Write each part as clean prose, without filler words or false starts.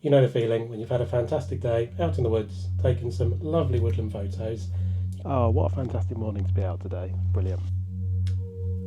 You know the feeling when you've had a fantastic day out in the woods, taken some lovely woodland photos. Oh, what a fantastic morning to be out today. Brilliant.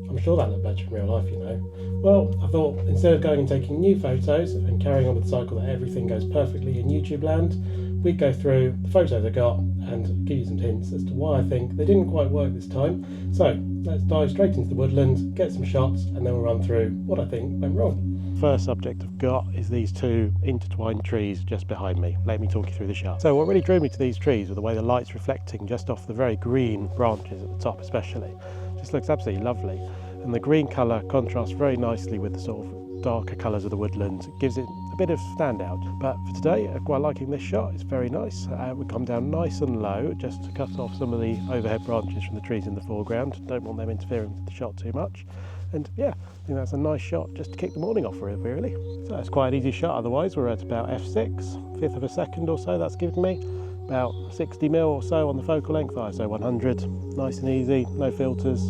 I'm sure that looked better in real life, you know. Well, I thought instead of going and taking new photos and carrying on with the cycle that everything goes perfectly in YouTube land, we'd go through the photos I got and give you some hints as to why I think they didn't quite work this time. So let's dive straight into the woodland, get some shots, and then we'll run through what I think went wrong. First subject I've got is these two intertwined trees just behind me. Let me talk you through the shot. So what really drew me to these trees were the way the light's reflecting just off the very green branches at the top especially. Just looks absolutely lovely. And the green colour contrasts very nicely with the sort of darker colours of the woodland. It gives it a bit of standout. But for today, I'm quite liking this shot. It's very nice. We come down nice and low just to cut off some of the overhead branches from the trees in the foreground. Don't want them interfering with the shot too much. And yeah, I think that's a nice shot just to kick the morning off with, really. So it's quite an easy shot otherwise. We're at about f6, fifth of a second or so that's given me. About 60mm or so on the focal length, ISO 100. Nice and easy, no filters.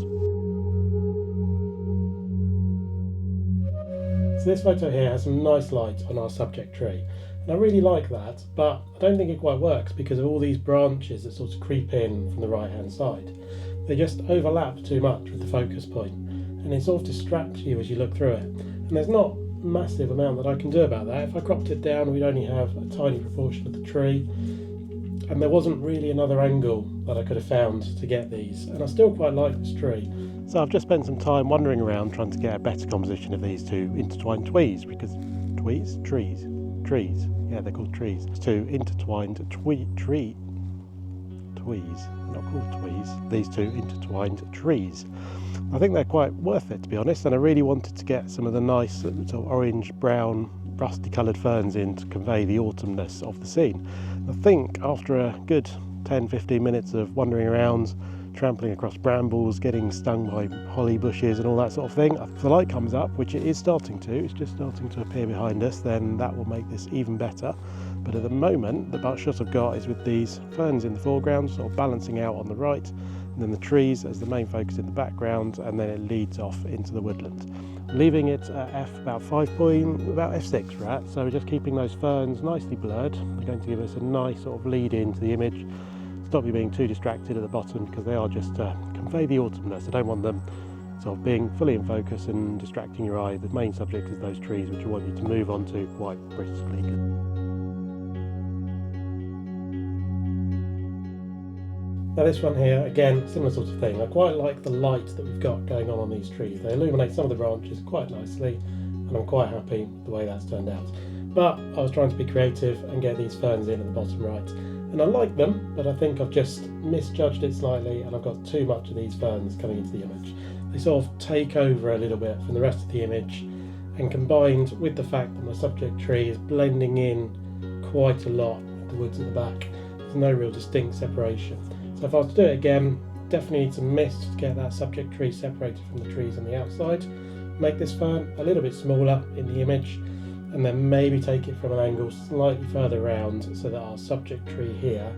So this photo here has some nice light on our subject tree. And I really like that, but I don't think it quite works because of all these branches that sort of creep in from the right hand side. They just overlap too much with the focus point, and it sort of distracts you as you look through it. And there's not a massive amount that I can do about that. If I cropped it down, we'd only have a tiny proportion of the tree, and there wasn't really another angle that I could have found to get these. And I still quite like this tree. So I've just spent some time wandering around trying to get a better composition of these two intertwined trees, because trees, yeah, they're called trees. Two intertwined twees, not called twees, these two intertwined trees. I think they're quite worth it, to be honest, and I really wanted to get some of the nice sort of orange, brown, rusty coloured ferns in to convey the autumnness of the scene. I think after a good 10-15 minutes of wandering around, trampling across brambles, getting stung by holly bushes and all that sort of thing, if the light comes up, which it is starting to, it's just starting to appear behind us, then that will make this even better. But at the moment, the best shot I've got is with these ferns in the foreground, sort of balancing out on the right, and then the trees as the main focus in the background, and then it leads off into the woodland. Leaving it at about f6 we're at, so we're just keeping those ferns nicely blurred. They're going to give us a nice sort of lead into the image, stop you being too distracted at the bottom, because they are just to convey the autumnness. I don't want them sort of being fully in focus and distracting your eye. The main subject is those trees, which I want you to move on to quite briskly. Now this one here, again, similar sort of thing. I quite like the light that we've got going on these trees. They illuminate some of the branches quite nicely, and I'm quite happy with the way that's turned out. But I was trying to be creative and get these ferns in at the bottom right. And I like them, but I think I've just misjudged it slightly, and I've got too much of these ferns coming into the image. They sort of take over a little bit from the rest of the image, and combined with the fact that my subject tree is blending in quite a lot with the woods at the back, there's no real distinct separation. So if I was to do it again, definitely need some mist to get that subject tree separated from the trees on the outside. Make this fern a little bit smaller in the image, and then maybe take it from an angle slightly further around so that our subject tree here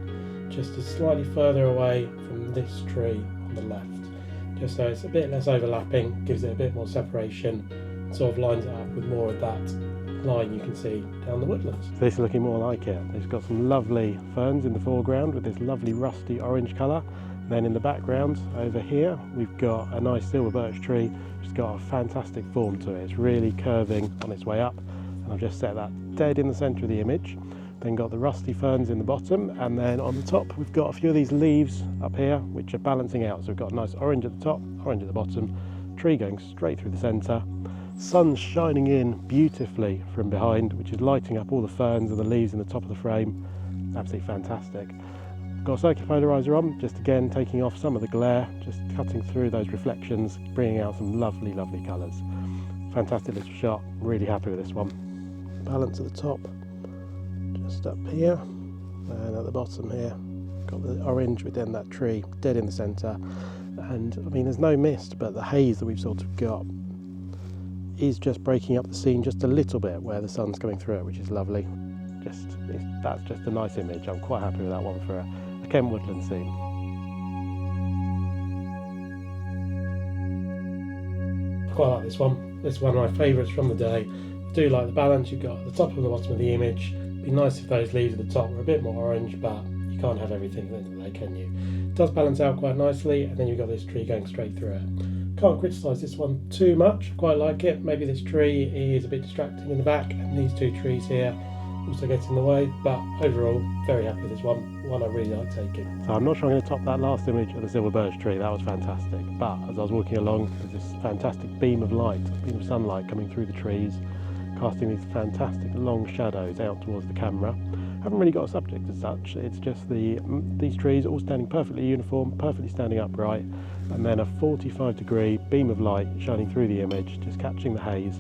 just is slightly further away from this tree on the left. Just so it's a bit less overlapping, gives it a bit more separation, sort of lines it up with more of that line you can see down the woodlands. So this is looking more like it. It's got some lovely ferns in the foreground with this lovely rusty orange colour. Then in the background over here we've got a nice silver birch tree which has got a fantastic form to it. It's really curving on its way up, and I've just set that dead in the centre of the image. Then got the rusty ferns in the bottom, and then on the top we've got a few of these leaves up here which are balancing out. So we've got a nice orange at the top, orange at the bottom, tree going straight through the centre, sun shining in beautifully from behind, which is lighting up all the ferns and the leaves in the top of the frame. Absolutely fantastic. Got a circular polarizer on, just again taking off some of the glare, just cutting through those reflections, bringing out some lovely, lovely colours. Fantastic little shot, really happy with this one. Balance at the top, just up here, and at the bottom here, got the orange within that tree, dead in the centre. And I mean, there's no mist, but the haze that we've sort of got is just breaking up the scene just a little bit where the sun's coming through it, which is lovely. That's just a nice image. I'm quite happy with that one for a Kent woodland scene. Quite like this one. This is one of my favourites from the day. I do like the balance you've got at the top and the bottom of the image, It'd be nice if those leaves at the top were a bit more orange, but you can't have everything at the end of the day, can you? It does balance out quite nicely, and then you've got this tree going straight through it. Can't criticise this one too much, quite like it. Maybe this tree is a bit distracting in the back, and these two trees here also get in the way, but overall very happy with this one I really like taking. So I'm not sure I'm going to top that last image of the silver birch tree. That was fantastic, but as I was walking along, there's this fantastic beam of sunlight coming through the trees, casting these fantastic long shadows out towards the camera. I haven't really got a subject as such, it's just these trees all standing perfectly uniform, perfectly standing upright, and then a 45-degree beam of light shining through the image, just catching the haze,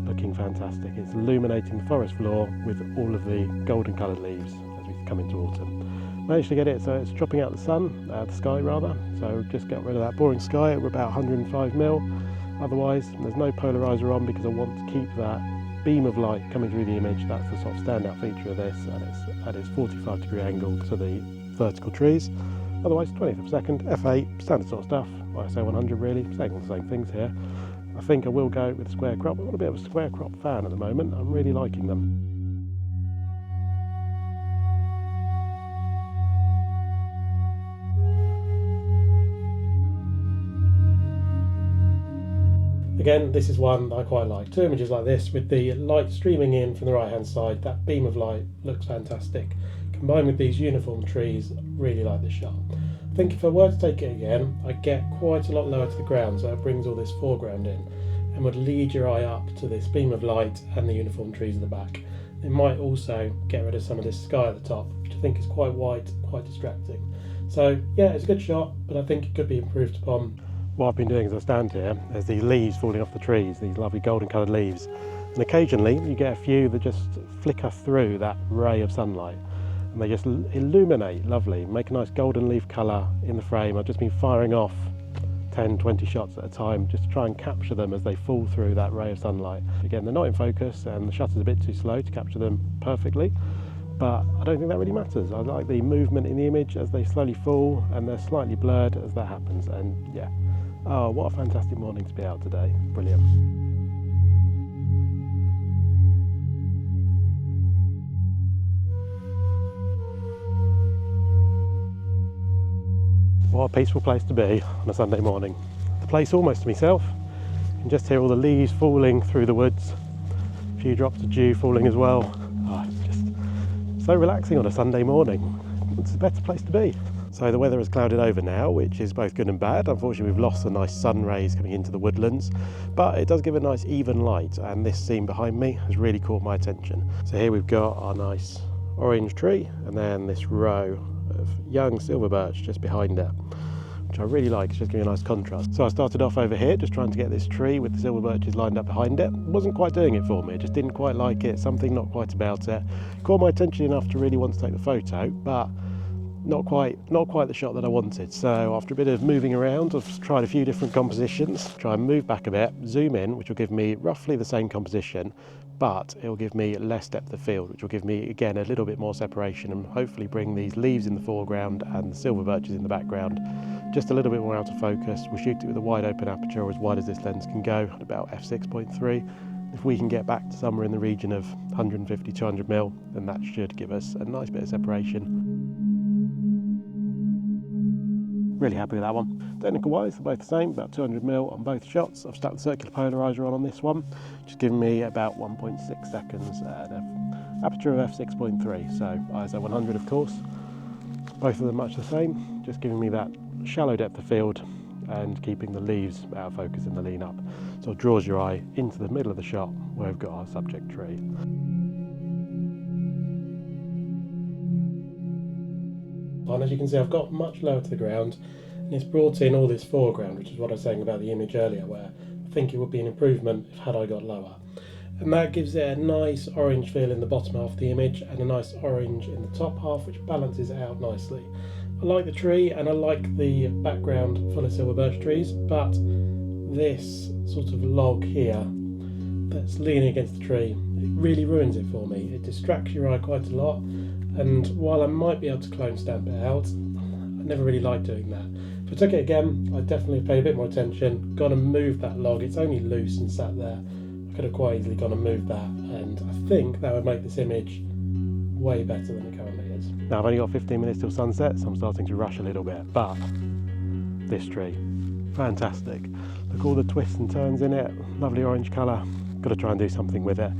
looking fantastic. It's illuminating the forest floor with all of the golden coloured leaves as we come into autumn. Managed to get it so it's dropping out the sky rather, so just get rid of that boring sky. We're about 105mm. Otherwise, there's no polarizer on because I want to keep that beam of light coming through the image. That's the sort of standout feature of this, and it's at its 45-degree angle to the vertical trees. Otherwise, 20th of a second, f8, standard sort of stuff. ISO 100 really, saying all the same things here. I think I will go with square crop. I'm not a bit of a square crop fan at the moment. I'm really liking them. Again, this is one that I quite like. Two images like this with the light streaming in from the right hand side. That beam of light looks fantastic. Combined with these uniform trees, really like this shot. I think if I were to take it again, I'd get quite a lot lower to the ground, so it brings all this foreground in and would lead your eye up to this beam of light and the uniform trees at the back. It might also get rid of some of this sky at the top, which I think is quite white, quite distracting. So yeah, it's a good shot, but I think it could be improved upon. What I've been doing as I stand here, there's these leaves falling off the trees, these lovely golden coloured leaves, and occasionally you get a few that just flicker through that ray of sunlight and they just illuminate lovely, make a nice golden leaf colour in the frame. I've just been firing off 10-20 shots at a time just to try and capture them as they fall through that ray of sunlight. Again, they're not in focus and the shutter's a bit too slow to capture them perfectly, but I don't think that really matters. I like the movement in the image as they slowly fall, and they're slightly blurred as that happens, and yeah. Oh, what a fantastic morning to be out today. Brilliant. What a peaceful place to be on a Sunday morning. The place almost to myself. You can just hear all the leaves falling through the woods. A few drops of dew falling as well. Oh, it's just so relaxing on a Sunday morning. It's a better place to be. So the weather has clouded over now, which is both good and bad. Unfortunately, we've lost the nice sun rays coming into the woodlands, but it does give a nice even light, and this scene behind me has really caught my attention. So here we've got our nice orange tree, and then this row of young silver birch just behind it, which I really like. It's just giving a nice contrast. So I started off over here just trying to get this tree with the silver birches lined up behind it. Wasn't quite doing it for me, I just didn't quite like it, something not quite about it. Caught my attention enough to really want to take the photo, but not quite the shot that I wanted. So after a bit of moving around, I've tried a few different compositions, try and move back a bit, zoom in, which will give me roughly the same composition, but it will give me less depth of field, which will give me again a little bit more separation and hopefully bring these leaves in the foreground and the silver birches in the background just a little bit more out of focus. We'll shoot it with a wide open aperture, or as wide as this lens can go, at about f6.3. If we can get back to somewhere in the region of 150-200mm, then that should give us a nice bit of separation. Really happy with that one. Technical wise, they're both the same, about 200mm on both shots. I've stuck the circular polarizer on this one, just giving me about 1.6 seconds at an aperture of f6.3, so ISO 100 of course. Both of them much the same, just giving me that shallow depth of field and keeping the leaves out of focus in the lean up. So it draws your eye into the middle of the shot where we've got our subject tree. And as you can see, I've got much lower to the ground, and it's brought in all this foreground, which is what I was saying about the image earlier, where I think it would be an improvement had I got lower. And that gives it a nice orange feel in the bottom half of the image and a nice orange in the top half, which balances it out nicely. I like the tree and I like the background full of silver birch trees, but this sort of log here that's leaning against the tree, it really ruins it for me. It distracts your eye quite a lot, and while I might be able to clone stamp it out, I never really like doing that. If I took it again, I'd definitely pay a bit more attention, gone and moved that log. It's only loose and sat there. I could have quite easily gone and moved that, and I think that would make this image way better than it currently is. Now I've only got 15 minutes till sunset, so I'm starting to rush a little bit, but this tree, fantastic. Look, all the twists and turns in it, lovely orange colour. Got to try and do something with it.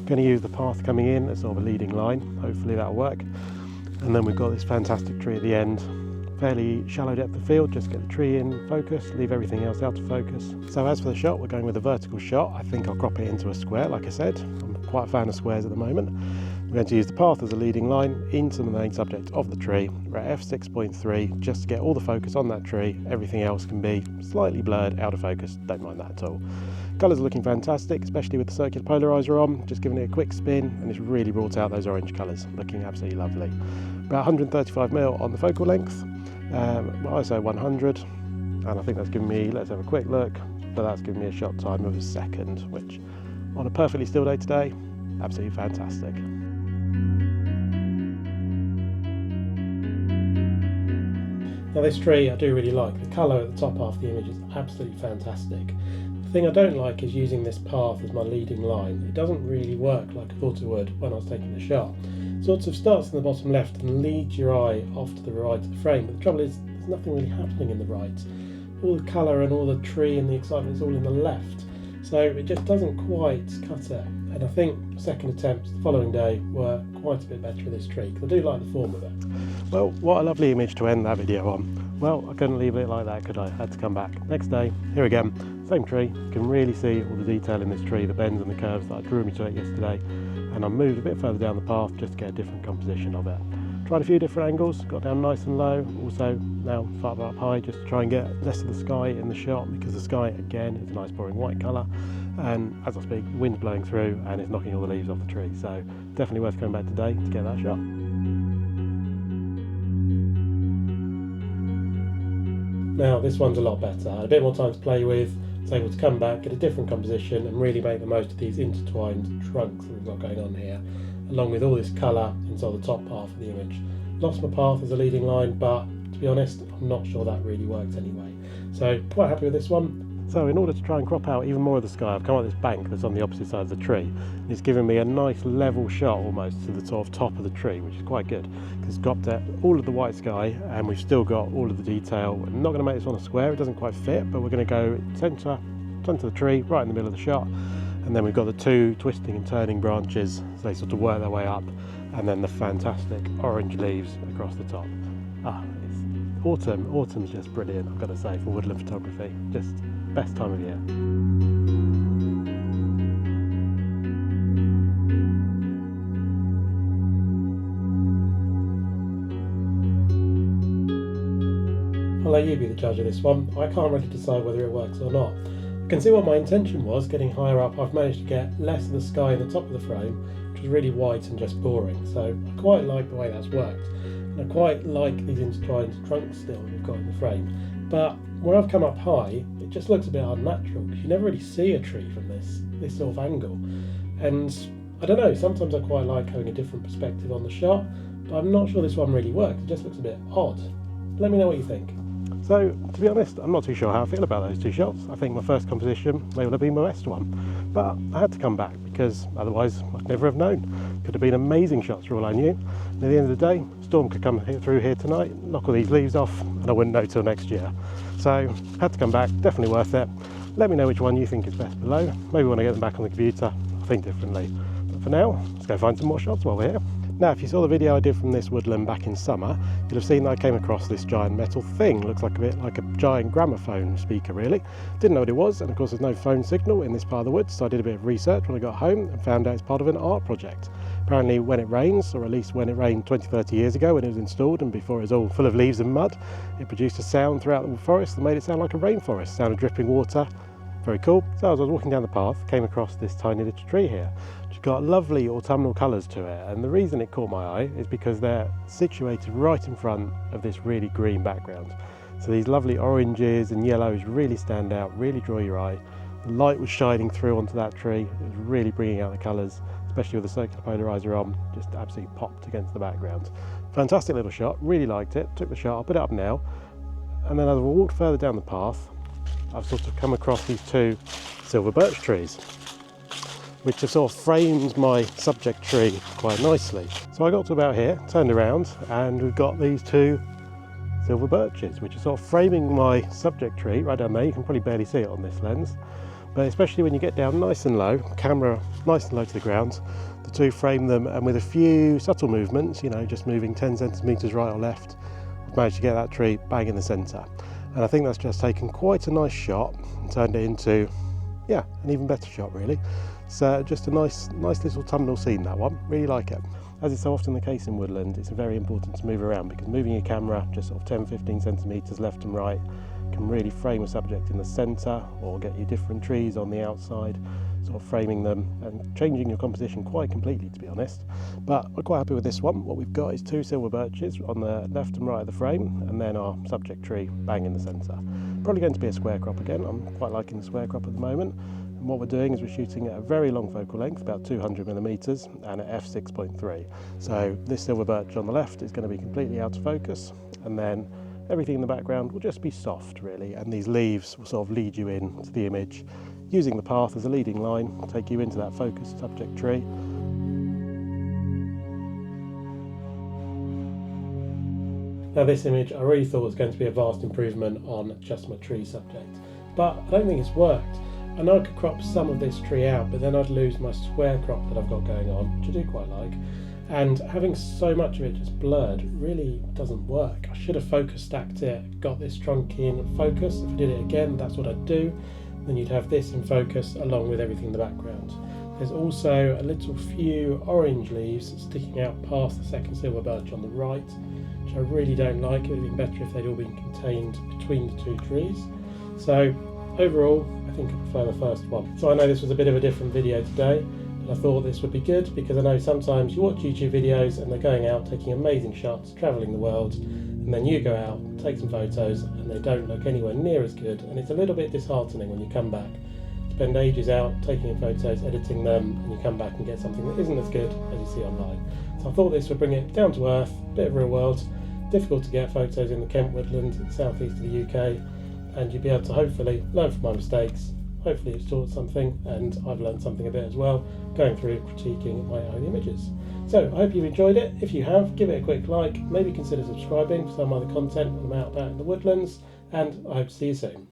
Going to use the path coming in as sort of a leading line, hopefully that'll work. And then we've got this fantastic tree at the end, fairly shallow depth of field, just get the tree in focus, leave everything else out of focus. So as for the shot, we're going with a vertical shot. I think I'll crop it into a square, like I said. I'm quite a fan of squares at the moment. We're going to use the path as a leading line into the main subject of the tree. We're at f6.3 just to get all the focus on that tree. Everything else can be slightly blurred, out of focus, don't mind that at all. Colours are looking fantastic, especially with the circular polariser on, just giving it a quick spin, and it's really brought out those orange colours, looking absolutely lovely. About 135mm on the focal length, ISO 100, and I think that's giving me, let's have a quick look, but that's giving me a shot time of a second, which on a perfectly still day today, absolutely fantastic. Now this tree I do really like. The colour at the top half of the image is absolutely fantastic. The thing I don't like is using this path as my leading line. It doesn't really work like I thought it would when I was taking the shot. It sort of starts in the bottom left and leads your eye off to the right of the frame, but the trouble is there's nothing really happening in the right. All the colour and all the tree and the excitement is all in the left, so it just doesn't quite cut it. And I think second attempts the following day were quite a bit better with this tree, because I do like the form of it. Well, what a lovely image to end that video on. Well, I couldn't leave it like that, could I? Had to come back. Next day, here again, same tree. You can really see all the detail in this tree, the bends and the curves that I drew me to it yesterday. And I moved a bit further down the path just to get a different composition of it. Tried a few different angles, got down nice and low, also now far up high just to try and get less of the sky in the shot, because the sky again is a nice boring white colour, and as I speak the wind's blowing through and it's knocking all the leaves off the tree, so definitely worth coming back today to get that shot. Now this one's a lot better. I had a bit more time to play with, was able to come back, get a different composition and really make the most of these intertwined trunks that we've got going on here, along with all this colour inside the top half of the image. Lost my path as a leading line, but to be honest, I'm not sure that really worked anyway. So quite happy with this one. So in order to try and crop out even more of the sky, I've come up this bank that's on the opposite side of the tree. And it's given me a nice level shot almost to the sort of top of the tree, which is quite good, because it's cropped out all of the white sky and we've still got all of the detail. I'm not going to make this one a square, it doesn't quite fit, but we're going to go centre of the tree, right in the middle of the shot. And then we've got the two twisting and turning branches, so they sort of work their way up, and then the fantastic orange leaves across the top. It's autumn. Autumn's just brilliant, I've got to say, for woodland photography. Just best time of year. I'll let you be the judge of this one. I can't really decide whether it works or not. You can see what my intention was, getting higher up. I've managed to get less of the sky in the top of the frame, which was really white and just boring. So I quite like the way that's worked. And I quite like these intertwined trunks still that we've got in the frame. But where I've come up high, it just looks a bit unnatural, because you never really see a tree from this sort of angle. And I don't know, sometimes I quite like having a different perspective on the shot, but I'm not sure this one really works. It just looks a bit odd. Let me know what you think. So, to be honest, I'm not too sure how I feel about those two shots. I think my first composition may well have been my best one, but I had to come back because otherwise I'd never have known. Could have been amazing shots for all I knew. And at the end of the day, storm could come through here tonight, knock all these leaves off, and I wouldn't know till next year. So, had to come back, definitely worth it. Let me know which one you think is best below. Maybe when I get them back on the computer, I'll think differently. But for now, let's go find some more shots while we're here. Now, if you saw the video I did from this woodland back in summer, you'll have seen that I came across this giant metal thing. Looks like a bit like a giant gramophone speaker, really. Didn't know what it was, and of course there's no phone signal in this part of the woods, so I did a bit of research when I got home and found out it's part of an art project. Apparently when it rains, or at least when it rained 20-30 years ago when it was installed and before it was all full of leaves and mud, it produced a sound throughout the forest that made it sound like a rainforest, sound of dripping water. Very cool. So as I was walking down the path, came across this tiny little tree here. It's got lovely autumnal colours to it, and the reason it caught my eye is because they're situated right in front of this really green background. So these lovely oranges and yellows really stand out, really draw your eye. The light was shining through onto that tree, it was really bringing out the colours, especially with the circular polariser on, just absolutely popped against the background. Fantastic little shot, really liked it, took the shot, I'll put it up now, and then as I walked further down the path, I've sort of come across these two silver birch trees. which have sort of framed my subject tree quite nicely. So I got to about here, turned around, and we've got these two silver birches, which are sort of framing my subject tree right down there. You can probably barely see it on this lens, but especially when you get down nice and low, camera nice and low to the ground, the two frame them, and with a few subtle movements, you know, just moving 10 centimeters right or left, I've managed to get that tree bang in the center. And I think that's just taken quite a nice shot and turned it into, yeah, an even better shot really. So just a nice little thumbnail scene, that one. Really like it. As is so often the case in Woodland, it's very important to move around, because moving your camera just sort of 10-15 centimeters left and right can really frame a subject in the center, or get you different trees on the outside, sort of framing them and changing your composition quite completely, to be honest. But we're quite happy with this one. What we've got is two silver birches on the left and right of the frame, and then our subject tree bang in the center. Probably going to be a square crop again. I'm quite liking the square crop at the moment. And what we're doing is we're shooting at a very long focal length, about 200 millimeters, and at f6.3. So this silver birch on the left is going to be completely out of focus, and then everything in the background will just be soft really, and these leaves will sort of lead you into the image, using the path as a leading line, take you into that focused subject tree. Now this image I really thought was going to be a vast improvement on just my tree subject, but I don't think it's worked. I know I could crop some of this tree out, but then I'd lose my square crop that I've got going on, which I do quite like. And having so much of it just blurred really doesn't work. I should have focus stacked it, got this trunk in focus. If I did it again, that's what I'd do. Then you'd have this in focus along with everything in the background. There's also a little few orange leaves sticking out past the second silver birch on the right, which I really don't like. It would have been better if they'd all been contained between the two trees. So overall, I think I prefer the first one. So I know this was a bit of a different video today, but I thought this would be good, because I know sometimes you watch YouTube videos and they're going out taking amazing shots, travelling the world, and then you go out, take some photos, and they don't look anywhere near as good, and it's a little bit disheartening when you come back, spend ages out taking in photos, editing them, and you come back and get something that isn't as good as you see online. So I thought this would bring it down to earth, a bit of real world. Difficult to get photos in the Kent Woodland, southeast of the UK, and you'll be able to hopefully learn from my mistakes. Hopefully it's taught something, and I've learned something a bit as well, going through critiquing my own images. So I hope you've enjoyed it. If you have, give it a quick like, maybe consider subscribing for some other content when I'm out about in the woodlands, and I hope to see you soon.